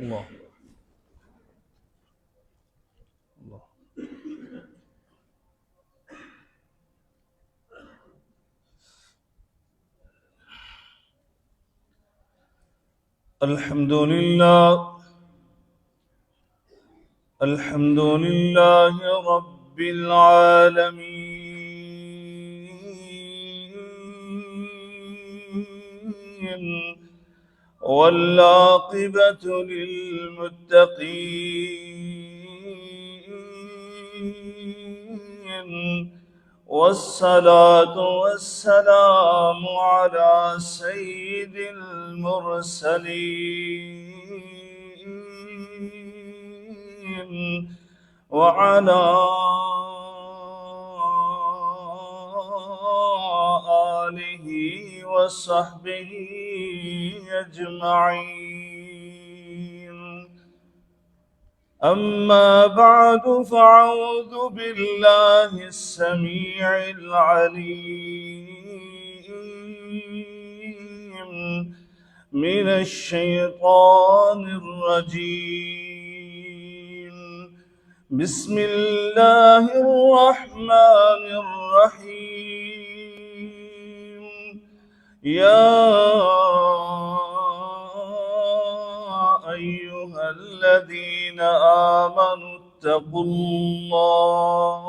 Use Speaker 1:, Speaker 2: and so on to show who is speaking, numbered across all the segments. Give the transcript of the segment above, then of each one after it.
Speaker 1: اللہ اللہ الحمد للہ رب العالمین والعاقبۃ للمتقین والصلاة والسلام على سيد المرسلين وعلى آله وصحبه أجمعين. أما بعد فأعوذ بالله السميع العليم من الشيطان الرجيم. بسم الله الرحمن الرحيم. يا أيها الذين آمنوا اتقوا الله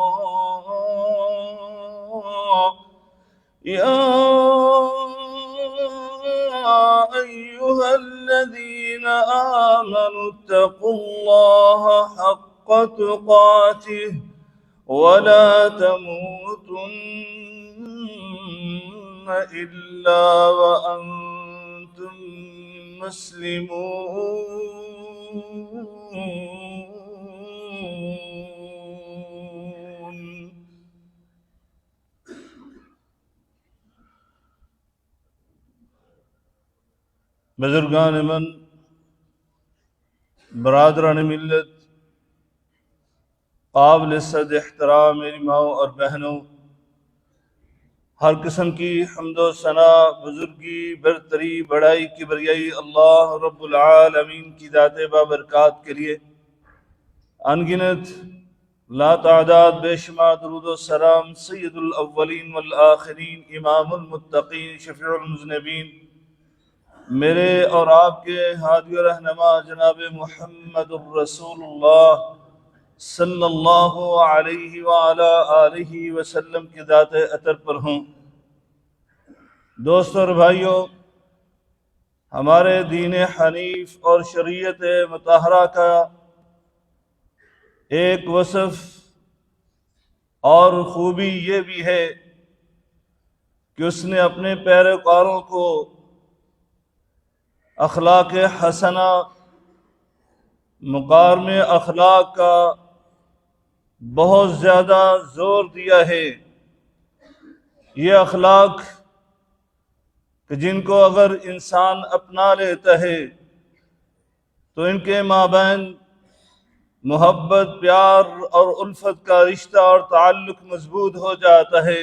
Speaker 1: يا أيها الذين آمنوا اتقوا الله حق تقاته ولا تموتن إلا وأنتم مسلمون. بزرگان من، برادران ملت، قابل صد احترام میری ماؤں اور بہنوں، ہر قسم کی حمد و ثنا، بزرگی، برتری، بڑائی، کبریائی اللہ رب العالمین کی ذات بابرکات کے لیے انگنت لا تعداد بے شمار درود و سلام سید الاولین والآخرین، امام المتقین، شفیع المذنبین، میرے اور آپ کے ہادی و رہنما جناب محمد الرسول اللہ صلی اللہ علیہ وآلہ آلہ وسلم کی ذات اطہر پر ہوں. دوستوں اور بھائیوں، ہمارے دین حنیف اور شریعت مطہرہ کا ایک وصف اور خوبی یہ بھی ہے کہ اس نے اپنے پیروکاروں کو اخلاق حسنہ، مقارم اخلاق کا بہت زیادہ زور دیا ہے. یہ اخلاق کہ جن کو اگر انسان اپنا لیتا ہے تو ان کے مابین محبت، پیار اور الفت کا رشتہ اور تعلق مضبوط ہو جاتا ہے،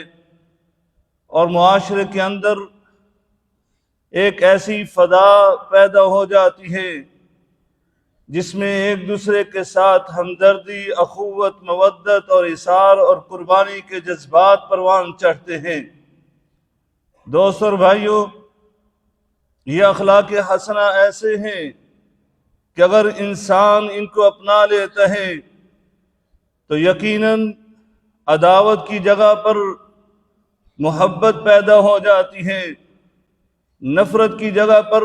Speaker 1: اور معاشرے کے اندر ایک ایسی فضا پیدا ہو جاتی ہے جس میں ایک دوسرے کے ساتھ ہمدردی، اخوت، مودت اور اثار اور قربانی کے جذبات پروان چڑھتے ہیں. دوستوں اور بھائیوں، یہ اخلاق حسنہ ایسے ہیں کہ اگر انسان ان کو اپنا لیتا ہے تو یقیناً عداوت کی جگہ پر محبت پیدا ہو جاتی ہے، نفرت کی جگہ پر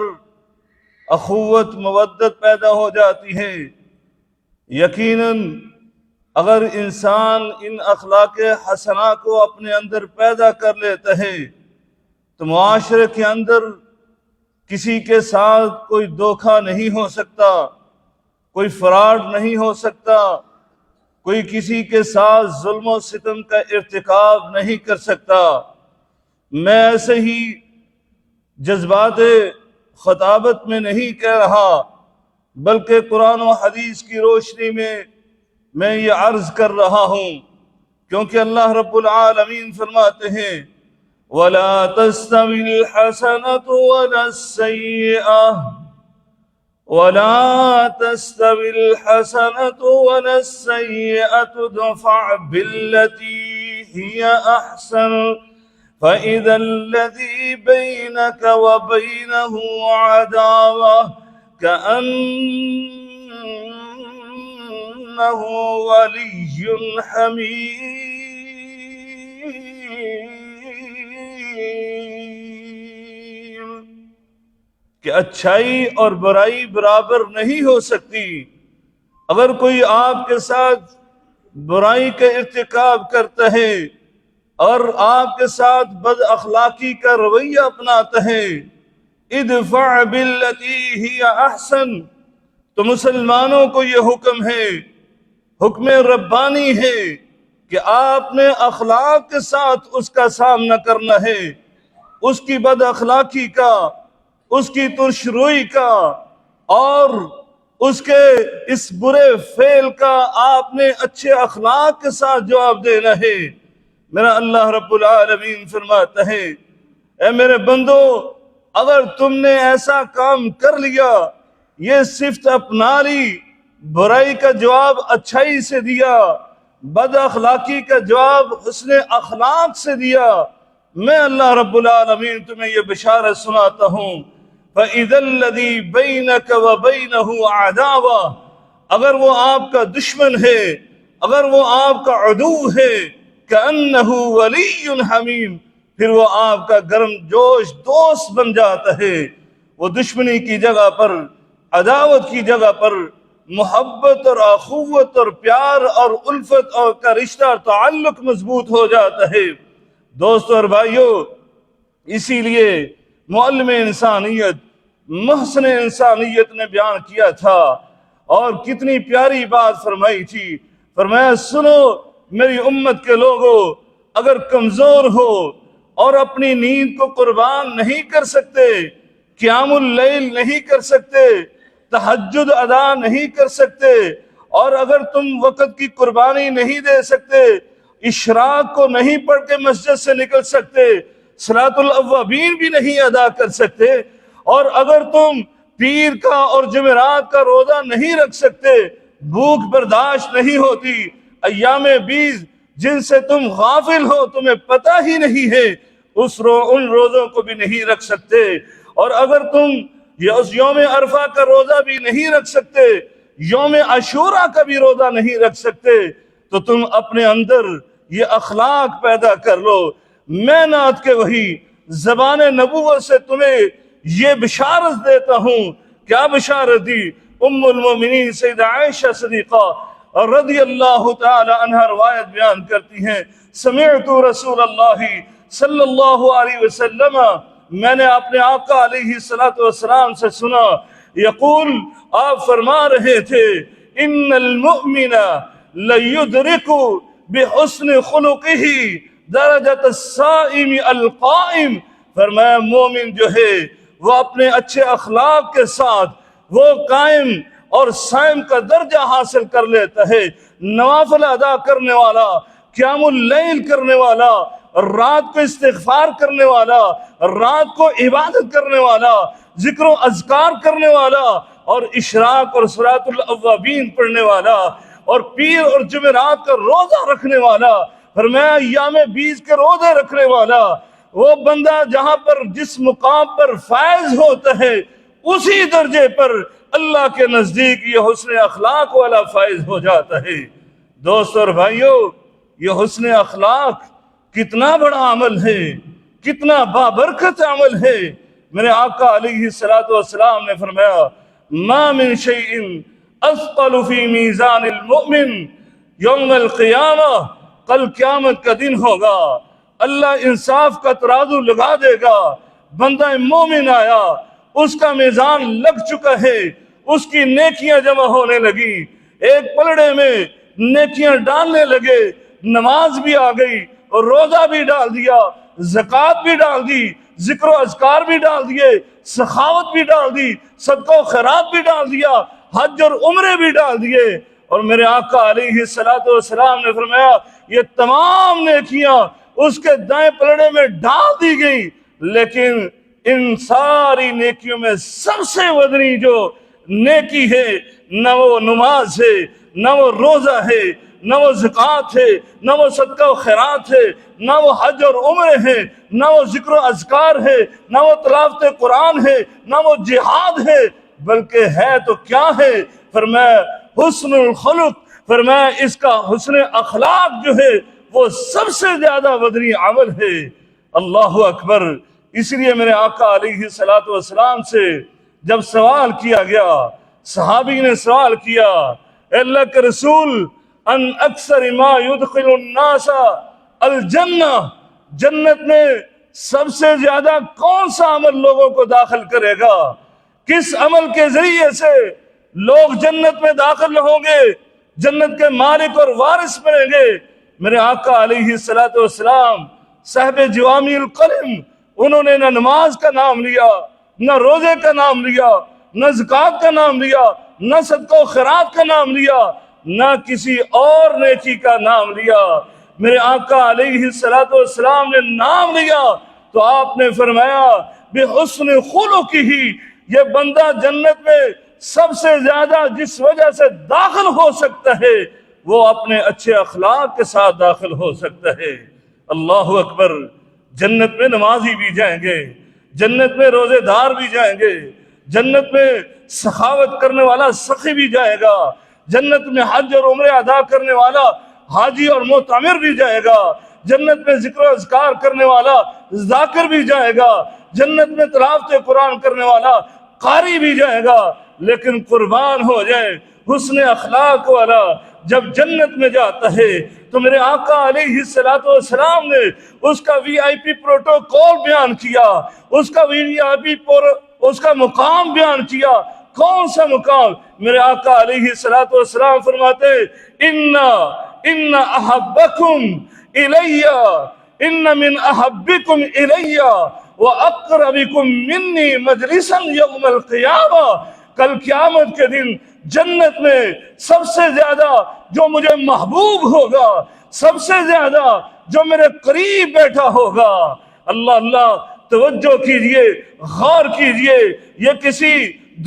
Speaker 1: اخوت، مودت پیدا ہو جاتی ہے. یقیناً اگر انسان ان اخلاق حسنہ کو اپنے اندر پیدا کر لیتا ہے تو معاشرے کے اندر کسی کے ساتھ کوئی دھوکہ نہیں ہو سکتا، کوئی فراڈ نہیں ہو سکتا، کوئی کسی کے ساتھ ظلم و ستم کا ارتکاب نہیں کر سکتا. میں ایسے ہی جذبات خطابت میں نہیں کہہ رہا، بلکہ قرآن و حدیث کی روشنی میں یہ عرض کر رہا ہوں، کیونکہ اللہ رب العالمین فرماتے ہیں وَلَا تَسْتَوِي الْحَسَنَةُ وَلَا السَّيِّئَةُ ولا تستوي الحسنة ولا السيئة ادفع بالتي هي أحسن فإذا الذي بينك وبينه عداوة كأنه ولي حميم کہ اچھائی اور برائی برابر نہیں ہو سکتی۔ اگر کوئی آپ کے ساتھ برائی کا ارتکاب کرتا ہے اور آپ کے ساتھ بد اخلاقی کا رویہ اپناتا ہے، ادفع باللتی ہی احسن، تو مسلمانوں کو یہ حکم ہے، حکم ربانی ہے کہ آپ نے اخلاق کے ساتھ اس کا سامنا کرنا ہے، اس کی بد اخلاقی کا، اس کی ترش روئی کا اور اس کے اس برے فعل کا آپ نے اچھے اخلاق کے ساتھ جواب دینا ہے۔ میرا اللہ رب العالمین فرماتا ہے، اے میرے بندو، اگر تم نے ایسا کام کر لیا، یہ صفت اپنا لی، برائی کا جواب اچھائی سے دیا، بد اخلاقی کا جواب حسن اخلاق سے دیا، میں اللہ رب العالمین تمہیں یہ بشارت سناتا ہوں، فَإِذَا الَّذِي بَيْنَكَ وَبَيْنَهُ عَدَاوَةٌ، اگر وہ آپ کا دشمن ہے، اگر وہ آپ کا عدو ہے، كَأَنَّهُ وَلِيٌّ حَمِيمٌ، پھر وہ آپ کا گرم جوش دوست بن جاتا ہے۔ وہ دشمنی کی جگہ پر، عداوت کی جگہ پر محبت اور اخوت اور پیار اور الفت اور کا رشتہ اور تعلق مضبوط ہو جاتا ہے۔ دوستو اور بھائیو، اسی لیے معلم انسانیت، محسن انسانیت نے بیان کیا تھا اور کتنی پیاری بات فرمائی تھی۔ فرمایا، سنو میری امت کے لوگوں، اگر کمزور ہو اور اپنی نیند کو قربان نہیں کر سکتے، قیام اللیل نہیں کر سکتے، تہجد ادا نہیں کر سکتے، اور اگر تم وقت کی قربانی نہیں دے سکتے، اشراق کو نہیں پڑھ کے مسجد سے نکل سکتے، صلاۃ الاوابین بھی نہیں ادا کر سکتے، اور اگر تم پیر کا اور جمعرات کا روزہ نہیں رکھ سکتے، بھوک برداشت نہیں ہوتی، ایام بیز جن سے تم غافل ہو، تمہیں پتہ ہی نہیں ہے، ان روزوں کو بھی نہیں رکھ سکتے، اور اگر تم اس یوم عرفہ کا روزہ بھی نہیں رکھ سکتے، یوم عاشوراء کا بھی روزہ نہیں رکھ سکتے، تو تم اپنے اندر یہ اخلاق پیدا کر لو۔ میں نعت کے وہی زبان نبوت سے تمہیں یہ بشارت دیتا ہوں۔ کیا بشارت دی؟ ام المومنین سیدہ عائشہ صدیقہ رضی اللہ تعالی عنہ روایت بیان کرتی ہیں، سمعت رسول اللہ صلی اللہ علیہ وسلم، میں نے اپنے آقا علیہ السلام سے سنا، یقول، آپ فرما رہے تھے، ان المؤمن لیدرک بحسن خلقہ درجۃ الصائم القائم، فرمایا مومن جو ہے وہ اپنے اچھے اخلاق کے ساتھ وہ قائم اور صائم کا درجہ حاصل کر لیتا ہے، نوافل ادا کرنے والا، قیام اللیل کرنے والا، رات کو استغفار کرنے والا، رات کو عبادت کرنے والا، ذکر و اذکار کرنے والا، اور اشراق اور صلاۃ الاوابین پڑھنے والا، اور پیر اور جمعرات کا روزہ رکھنے والا، فرمایا ایام بیز کے روزے رکھنے والا، وہ بندہ جہاں پر جس مقام پر فائز ہوتا ہے، اسی درجے پر اللہ کے نزدیک یہ حسن اخلاق والا فائز ہو جاتا ہے۔ دوستو اور بھائیو، یہ حسن اخلاق کتنا بڑا عمل ہے، کتنا بابرکت عمل ہے۔ میرے آقا علیہ السلام نے فرمایا، ما من شیء اثقل فی میزان المؤمن یوم القیامہ، کل قیامت کا دن ہوگا، اللہ انصاف کا ترازو لگا دے گا، بندہ مومن آیا، اس کا میزان لگ چکا ہے، اس کی نیکیاں جمع ہونے لگی، ایک پلڑے میں نیکیاں ڈالنے لگے، نماز بھی آ گئی اور روزہ بھی ڈال دیا، زکوٰۃ بھی ڈال دی، ذکر و اذکار بھی ڈال دیے، سخاوت بھی ڈال دی، صدقہ و خیرات بھی ڈال دیا، حج اور عمرے بھی ڈال دیے، اور میرے آقا علیہ السلام نے فرمایا یہ تمام نیکیاں اس کے دائیں پلڑے میں ڈال دی گئی، لیکن ان ساری نیکیوں میں سب سے وزنی جو نیکی ہے، نہ وہ نماز ہے، نہ وہ روزہ ہے، نہ وہ زکوٰۃ ہے، نہ وہ صدقہ و خیرات ہے، نہ وہ حج اور عمرے ہیں، نہ وہ ذکر و اذکار ہے، نہ وہ تلاوت قرآن ہے، نہ وہ جہاد ہے، بلکہ ہے تو کیا ہے؟ فرمایا حسن الخلق، فرمایا اس کا حسن اخلاق جو ہے وہ سب سے زیادہ بدنی عمل ہے۔ اللہ اکبر۔ اس لیے میرے آقا علیہ الصلوۃ والسلام سے جب سوال کیا گیا، صحابی نے سوال کیا، اے اللہ کے رسول، ان اکثر ما يدخل الناس الجنہ، جنت میں سب سے زیادہ کون سا عمل لوگوں کو داخل کرے گا؟ کس عمل کے ذریعے سے لوگ جنت میں داخل ہوں گے، جنت کے مالک اور وارث بنیں گے؟ میرے آقا علیہ الصلوۃ والسلام صاحب جوامع القلم، انہوں نے نہ نماز کا نام لیا، نہ روزے کا نام لیا، نہ زکوٰۃ کا نام لیا، نہ صدقہ و خیرات کا نام لیا، نہ کسی اور نیکی کا نام لیا۔ میرے آقا علیہ الصلوۃ والسلام نے نام لیا تو آپ نے فرمایا بحسن خلقہ، یہ بندہ جنت میں سب سے زیادہ جس وجہ سے داخل ہو سکتا ہے وہ اپنے اچھے اخلاق کے ساتھ داخل ہو سکتا ہے۔ اللہ اکبر۔ جنت میں نمازی بھی جائیں گے، جنت میں روزے دار بھی جائیں گے، جنت میں سخاوت کرنے والا سخی بھی جائے گا، جنت میں حج اور عمرے ادا کرنے والا حاجی اور معتمر بھی جائے گا، جنت میں ذکر و اذکار کرنے والا ذاکر بھی جائے گا، جنت میں تلاوت قرآن کرنے والا قاری بھی جائے گا۔ لیکن قربان ہو جائے حسن اخلاق والا جب جنت میں جاتا ہے تو میرے آقا علیہ الصلوۃ والسلام نے اس کا وی آئی پی پروٹوکول بیان کیا، اس کا مقام بیان کیا۔ کون سا مقام؟ میرے آقا علیہ الصلوۃ والسلام فرماتے ان احبکم الی، ان من احبکم الی واقربکم منی مجلسا یوم القیامہ، کل قیامت کے دن جنت میں سب سے زیادہ جو مجھے محبوب ہوگا، سب سے زیادہ جو میرے قریب بیٹھا ہوگا، اللہ اللہ توجہ کیجئے، غور کیجئے، یہ کسی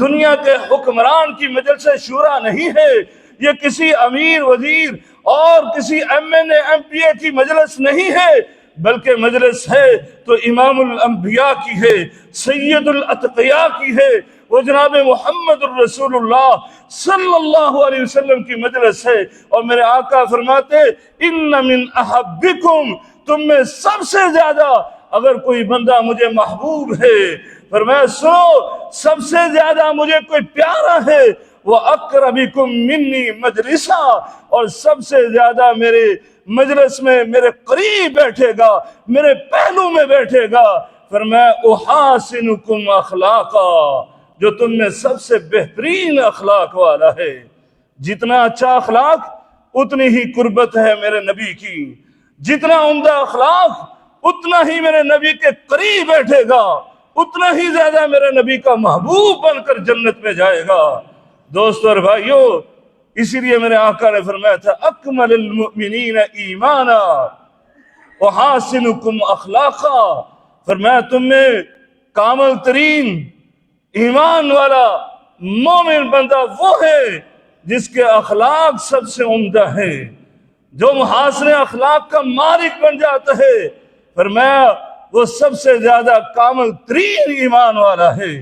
Speaker 1: دنیا کے حکمران کی مجلس شورا نہیں ہے، یہ کسی امیر وزیر اور کسی M N A M P A کی مجلس نہیں ہے، بلکہ مجلس ہے تو امام الانبیاء کی ہے، سید الاتقیاء کی ہے، وہ جناب محمد الرسول اللہ صلی اللہ علیہ وسلم کی مجلس ہے۔ اور میرے آقا فرماتے ان من احبکم، تم میں سب سے زیادہ اگر کوئی بندہ مجھے محبوب ہے، فرمایا سنو، سب سے زیادہ مجھے کوئی پیارا ہے، وَأَقْرَبِكُم مِّنِّي مَجْلِسًا، اور سب سے زیادہ میرے مجلس میں میرے قریب بیٹھے گا، میرے پہلو میں بیٹھے گا، فرمایا احاسنکم اخلاقا، جو تم میں سب سے بہترین اخلاق والا ہے۔ جتنا اچھا اخلاق اتنی ہی قربت ہے میرے نبی کی، جتنا عمدہ اخلاق اتنا ہی میرے نبی کے قریب بیٹھے گا، اتنا ہی زیادہ میرے نبی کا محبوب بن کر جنت میں جائے گا۔ دوستو اور بھائیو، اسی لیے میرے آقا نے فرمایا تھا اکمل المؤمنین ایمانا وحاسنکم اخلاقا، فرمایا تم میں کامل ترین ایمان والا مومن بندہ وہ ہے جس کے اخلاق سب سے عمدہ ہے، جو محاسن اخلاق کا مالک بن جاتا ہے، فرمایا وہ سب سے زیادہ کامل ترین ایمان والا ہے۔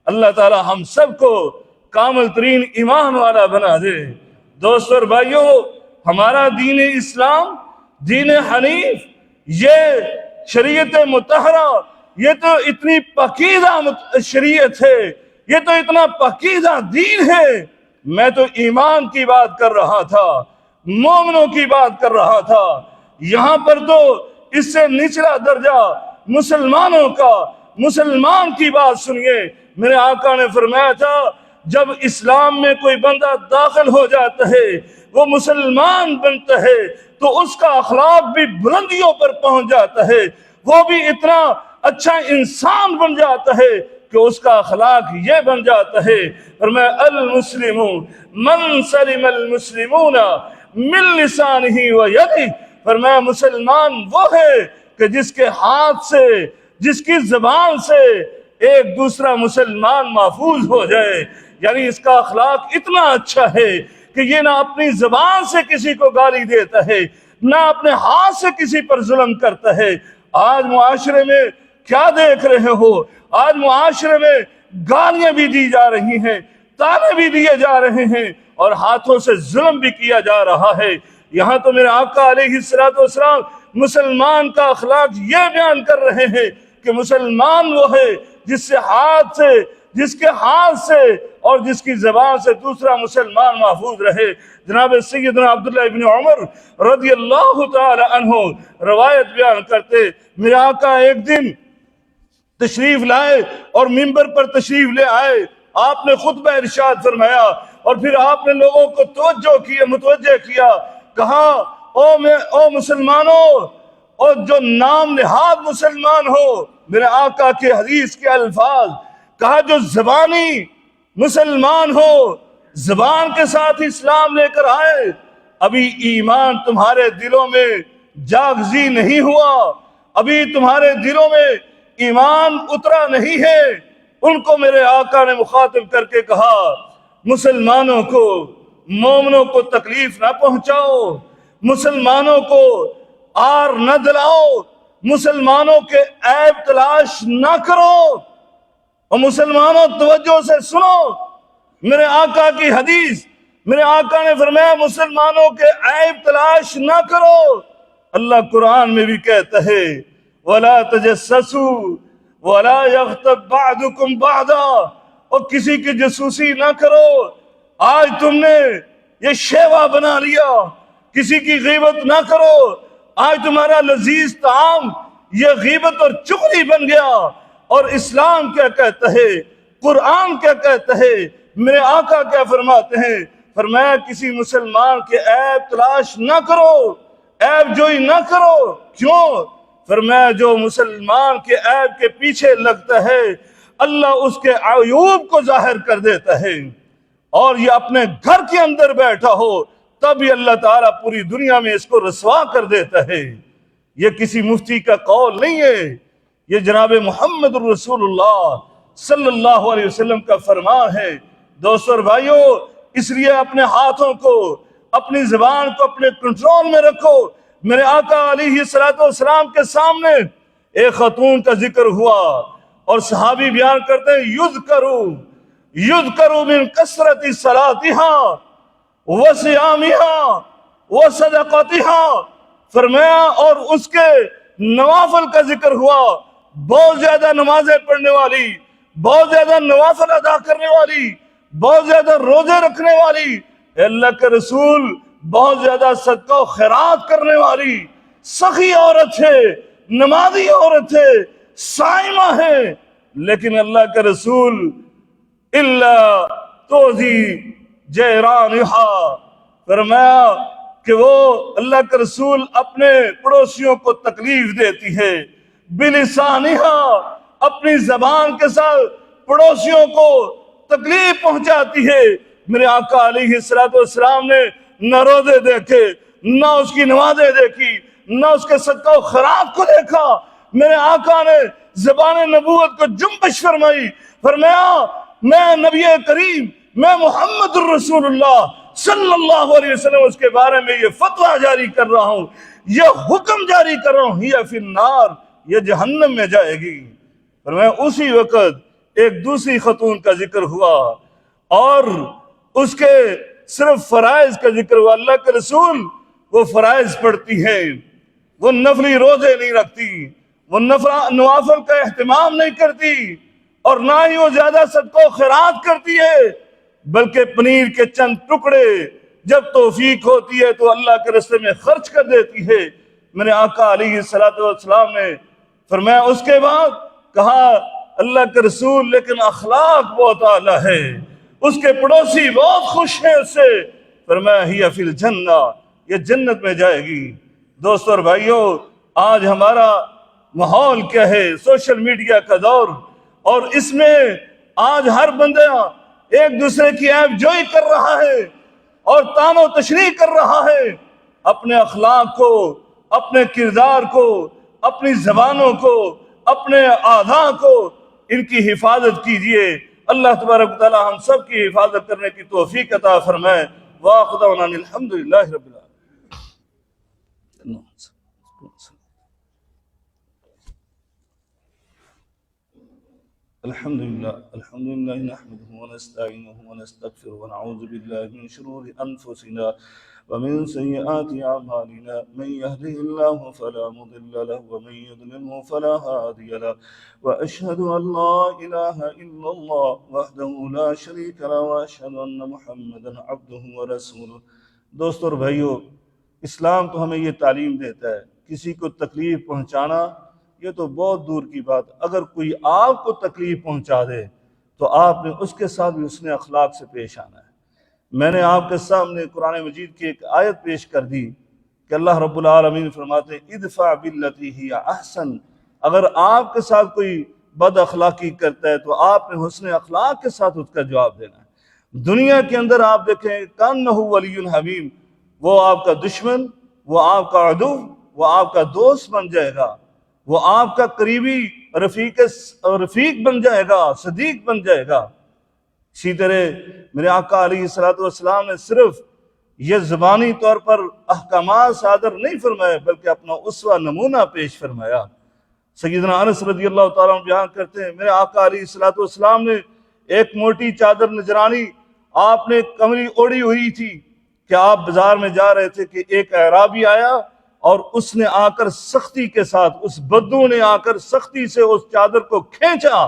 Speaker 1: اللہ تعالی ہم سب کو کامل ترین ایمان والا بنا دے۔ دوستو اور بھائیو، ہمارا دین اسلام، دین حنیف، یہ شریعت مطہرہ، یہ تو اتنی پاکیزہ شریعت ہے، یہ تو اتنا پاکیزہ دین ہے۔ میں تو ایمان کی بات کر رہا تھا، مومنوں کی بات کر رہا تھا، یہاں پر تو اس سے نچلا درجہ مسلمانوں کا، مسلمان کی بات سنیے۔ میرے آقا نے فرمایا تھا جب اسلام میں کوئی بندہ داخل ہو جاتا ہے، وہ مسلمان بنتا ہے تو اس کا اخلاق بھی بلندیوں پر پہنچ جاتا ہے، وہ بھی اتنا اچھا انسان بن جاتا ہے کہ اس کا اخلاق یہ بن جاتا ہے۔ فرمایا المسلم من سلم المسلمون من لسانہ و یدہ، فرمایا مسلمان وہ ہے کہ جس کے ہاتھ سے، جس کی زبان سے ایک دوسرا مسلمان محفوظ ہو جائے، یعنی اس کا اخلاق اتنا اچھا ہے کہ یہ نہ اپنی زبان سے کسی کو گالی دیتا ہے، نہ اپنے ہاتھ سے کسی پر ظلم کرتا ہے۔ آج معاشرے میں کیا دیکھ رہے ہو؟ آج معاشرے میں گالیاں بھی دی جا رہی ہیں، تانے بھی دیے جا رہے ہیں، اور ہاتھوں سے ظلم بھی کیا جا رہا ہے۔ یہاں تو میرے آقا علیہ السلام مسلمان کا اخلاق یہ بیان کر رہے ہیں کہ مسلمان وہ ہے جس کے ہاتھ سے اور جس کی زبان سے دوسرا مسلمان محفوظ رہے۔ جناب سیدنا عبداللہ ابن عمر رضی اللہ تعالی عنہ روایت بیان کرتے، میرے آقا ایک دن تشریف لائے اور منبر پر تشریف لے آئے، آپ نے خطبہ ارشاد فرمایا اور پھر آپ نے لوگوں کو متوجہ کیا، کہا او مسلمانوں، اور جو نام نہاد مسلمان ہو، میرے آقا کے حدیث کے الفاظ، کہا جو زبانی مسلمان ہو، زبان کے ساتھ اسلام لے کر آئے، ابھی ایمان تمہارے دلوں میں جاگزی نہیں ہوا، ابھی تمہارے دلوں میں ایمان اترا نہیں ہے۔ ان کو میرے آقا نے مخاطب کر کے کہا، مسلمانوں کو، مومنوں کو تکلیف نہ پہنچاؤ، مسلمانوں کو آر نہ دلاؤ، مسلمانوں کے عیب تلاش نہ کرو، اور مسلمانوں توجہ سے سنو میرے آقا کی حدیث۔ میرے آقا نے فرمایا مسلمانوں کے عیب تلاش نہ کرو۔ اللہ قرآن میں بھی کہتا ہے وَلَا تَجَسَّسُوا وَلَا يَغْتَبْ بَعْضُكُمْ بَعْضًا، اور کسی کی جاسوسی نہ کرو۔ آج تم نے یہ شیوا بنا لیا، کسی کی غیبت نہ کرو۔ آج تمہارا لذیذ طعام یہ غیبت اور چغلی بن گیا۔ اور اسلام کیا کہتا ہے، قرآن کیا کہتا ہے، میرے آقا کیا فرماتے ہیں؟ فرمایا کسی مسلمان کے عیب تلاش نہ کرو، عیب جوئی نہ کرو۔ کیوں؟ فرمایا جو مسلمان کے عیب کے پیچھے لگتا ہے اللہ اس کے عیوب کو ظاہر کر دیتا ہے، اور یہ اپنے گھر کے اندر بیٹھا ہو تب بھی اللہ تعالیٰ پوری دنیا میں اس کو رسوا کر دیتا ہے۔ یہ کسی مفتی کا قول نہیں ہے، یہ جناب محمد الرسول اللہ صلی اللہ علیہ وسلم کا فرمان ہے۔ دوستو اور بھائیو، اس لیے اپنے ہاتھوں کو، اپنی زبان کو اپنے کنٹرول میں رکھو۔ میرے آقا علیہ السلام کے سامنے ایک خاتون کا ذکر ہوا اور صحابی بیان کرتے ہیں یذکروا من کثرت صلاتها وصیامها وصدقتها، فرمایا اور اس کے نوافل کا ذکر ہوا، بہت زیادہ نمازیں پڑھنے والی، بہت زیادہ نوافل ادا کرنے والی، بہت زیادہ روزے رکھنے والی، اللہ کے رسول بہت زیادہ صدقہ و خیرات کرنے والی، سخی عورت ہے، نمازی عورت ہے، صائمہ ہے، لیکن اللہ کے رسول الا توزی جیرانہا، فرمایا کہ وہ اللہ کے رسول اپنے پڑوسیوں کو تکلیف دیتی ہے، بلسانہا، اپنی زبان کے ساتھ پڑوسیوں کو تکلیف پہنچاتی ہے۔ میرے آقا علیہ السلام نے نہ روزے دیکھے، نہ اس کی نمازیں دیکھی، نہ اس کے صدقہ و خیرات کو دیکھا۔ میرے آقا نے زبان نبوت کو جنبش فرمائی، فرمایا میں نبی کریم، میں محمد الرسول اللہ صلی اللہ علیہ وسلم اس کے بارے میں یہ فتویٰ جاری کر رہا ہوں، یہ حکم جاری کر رہا ہوں، یہ فی النار، یہ جہنم میں جائے گی۔ فرمایا اسی وقت ایک دوسری خاتون کا ذکر ہوا اور اس کے صرف فرائض کا ذکر ہوا۔ اللہ کے رسول وہ فرائض پڑھتی ہے، وہ نفلی روزے نہیں رکھتی، وہ نوافل کا اہتمام نہیں کرتی، اور نہ ہی وہ زیادہ صدقہ و خیرات کرتی ہے، بلکہ پنیر کے چند ٹکڑے جب توفیق ہوتی ہے تو اللہ کے راستے میں خرچ کر دیتی ہے۔ میرے آقا علیہ السلام نے فرمایا اس کے بعد کہا اللہ کے رسول لیکن اخلاق بہت اعلیٰ ہے، اس کے پڑوسی بہت خوش ہیں اس سے، فرمایا ہی فی الجنہ، یہ جنت میں جائے گی۔ دوستو اور بھائیو، آج ہمارا ماحول کیا ہے؟ سوشل میڈیا کا دور، اور اس میں آج ہر بندہ ایک دوسرے کی عیب جوئی کر رہا ہے اور تان و تشریح کر رہا ہے۔ اپنے اخلاق کو، اپنے کردار کو، اپنی زبانوں کو، اپنے اعضاء کو، ان کی حفاظت کیجئے۔ اللہ تبارک و تعالی ہم سب کی حفاظت کرنے کی توفیق عطا فرمائے۔ وآخر دعوانا ان الحمدللہ رب العالمین۔ الحمد لله نحمده ونستعينه ونستغفره ونعوذ بالله من شرور أنفسنا ومن سيئات أعمالنا، من يهده الله فلا مضل له ومن يضلله فلا هادي له، وأشهد أن لا إله إلا الله وحده لا شريك له وأشهد أن محمدا عبده ورسوله۔ دوستو اور بھائیو، اسلام تو ہمیں یہ تعلیم دیتا ہے کسی کو تکلیف پہنچانا یہ تو بہت دور کی بات، اگر کوئی آپ کو تکلیف پہنچا دے تو آپ نے اس کے ساتھ بھی حسن اخلاق سے پیش آنا ہے۔ میں نے آپ کے سامنے قرآن مجید کی ایک آیت پیش کر دی کہ اللہ رب العالمین فرماتے ہیں ادفع باللتی ہی احسن، اگر آپ کے ساتھ کوئی بد اخلاقی کرتا ہے تو آپ نے حسن اخلاق کے ساتھ اس کا جواب دینا ہے۔ دنیا کے اندر آپ دیکھیں کانہ ولی حمیم، وہ آپ کا دشمن، وہ آپ کا عدو، وہ آپ کا دوست بن جائے گا، وہ آپ کا قریبی رفیق بن جائے گا، صدیق بن جائے گا۔ اسی طرح میرے آقا علیہ السلام نے صرف یہ زبانی طور پر احکامات صادر نہیں فرمائے بلکہ اپنا اسوہ نمونہ پیش فرمایا۔ سیدنا انس رضی اللہ تعالیٰ عنہ بیان کرتے ہیں میرے آقا علیہ السلام نے ایک موٹی چادر نجرانی آپ نے کمری اوڑی ہوئی تھی کہ آپ بازار میں جا رہے تھے کہ ایک اعرابی آیا اور اس نے آ کر سختی کے ساتھ، اس بدو نے آ کر سختی سے اس چادر کو کھینچا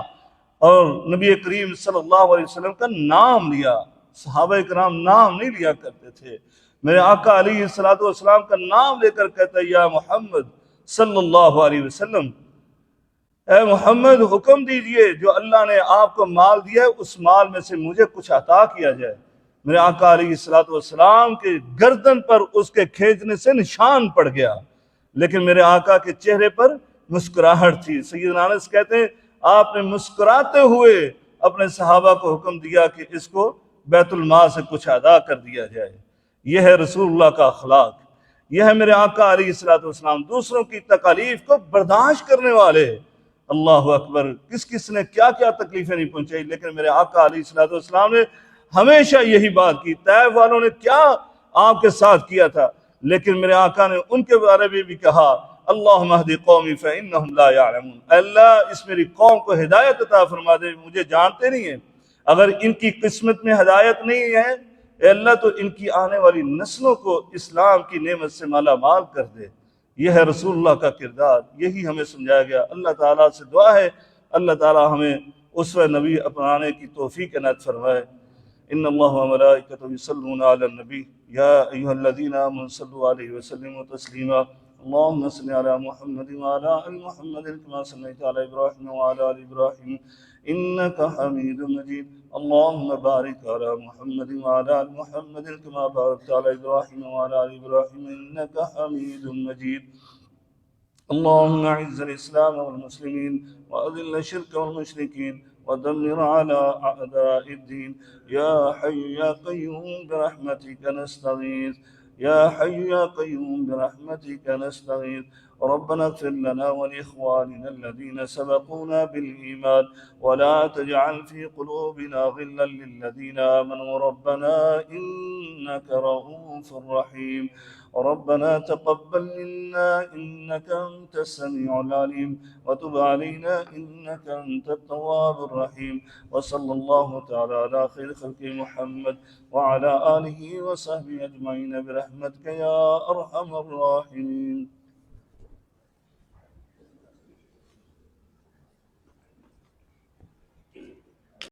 Speaker 1: اور نبی کریم صلی اللہ علیہ وسلم کا نام لیا۔ صحابہ کرام نام نہیں لیا کرتے تھے، میرے آقا علیہ السلام کا نام لے کر کہتا ہے یا محمد صلی اللہ علیہ وسلم، اے محمد حکم دیجئے جو اللہ نے آپ کو مال دیا ہے اس مال میں سے مجھے کچھ عطا کیا جائے۔ میرے آقا علیہ السلام کے گردن پر اس کے کھینچنے سے نشان پڑ گیا، لیکن میرے آقا کے چہرے پر مسکراہٹ تھی۔ سیدنا انس کہتے ہیں آپ نے مسکراتے ہوئے اپنے صحابہ کو حکم دیا کہ اس کو بیت المال سے کچھ ادا کر دیا جائے۔ یہ ہے رسول اللہ کا اخلاق، یہ ہے میرے آقا علیہ السلام، دوسروں کی تکالیف کو برداشت کرنے والے۔ اللہ اکبر، کس کس نے کیا کیا تکلیفیں نہیں پہنچائی، لیکن میرے آقا علیہ السلام نے ہمیشہ یہی بات کی۔ طائف والوں نے کیا آپ کے ساتھ کیا تھا، لیکن میرے آقا نے ان کے بارے میں بھی کہا اللہم اہدی قومی فإنہم لا یعلمون، اللہ اس میری قوم کو ہدایت عطا فرما دے، مجھے جانتے نہیں ہیں، اگر ان کی قسمت میں ہدایت نہیں ہے اے اللہ تو ان کی آنے والی نسلوں کو اسلام کی نعمت سے مالا مال کر دے۔ یہ ہے رسول اللہ کا کردار، یہی ہمیں سمجھایا گیا۔ اللہ تعالیٰ سے دعا ہے اللہ تعالیٰ ہمیں اسوہ نبی اپنانے کی توفیق عنایت فرمائے۔ ان اللہ وملائکتہ یصلون علی النبی یا ایھا الذین آمنوا صلوا علیہ وسلموا تسلیما۔ اللهم صل على محمد وعلى آل محمد كما صليت على إبراهيم وعلى آل إبراهيم إنك حميد مجيد۔ اللهم بارك على محمد وعلى آل محمد كما باركت على إبراهيم وعلى آل إبراهيم إنك حميد مجيد۔ اللهم أعز الإسلام والمسلمين وأذل الشرك والمشركين ودمر على أعداء الدين يا حي يا قيوم برحمتك نستغيث يا حي يا قيوم برحمتك نستغيث ربنا اغفر لنا ولإخواننا الذين سبقونا بالإيمان ولا تجعل في قلوبنا غلا للذين آمنوا ربنا إنك رؤوف رحيم ربنا تقبل منا إنك أنت السميع العليم وتب علينا إنك أنت التواب الرحيم وصلى الله تعالى على خير خلق محمد وعلى آله وصحبه أجمعين برحمتك يا أرحم الراحمين۔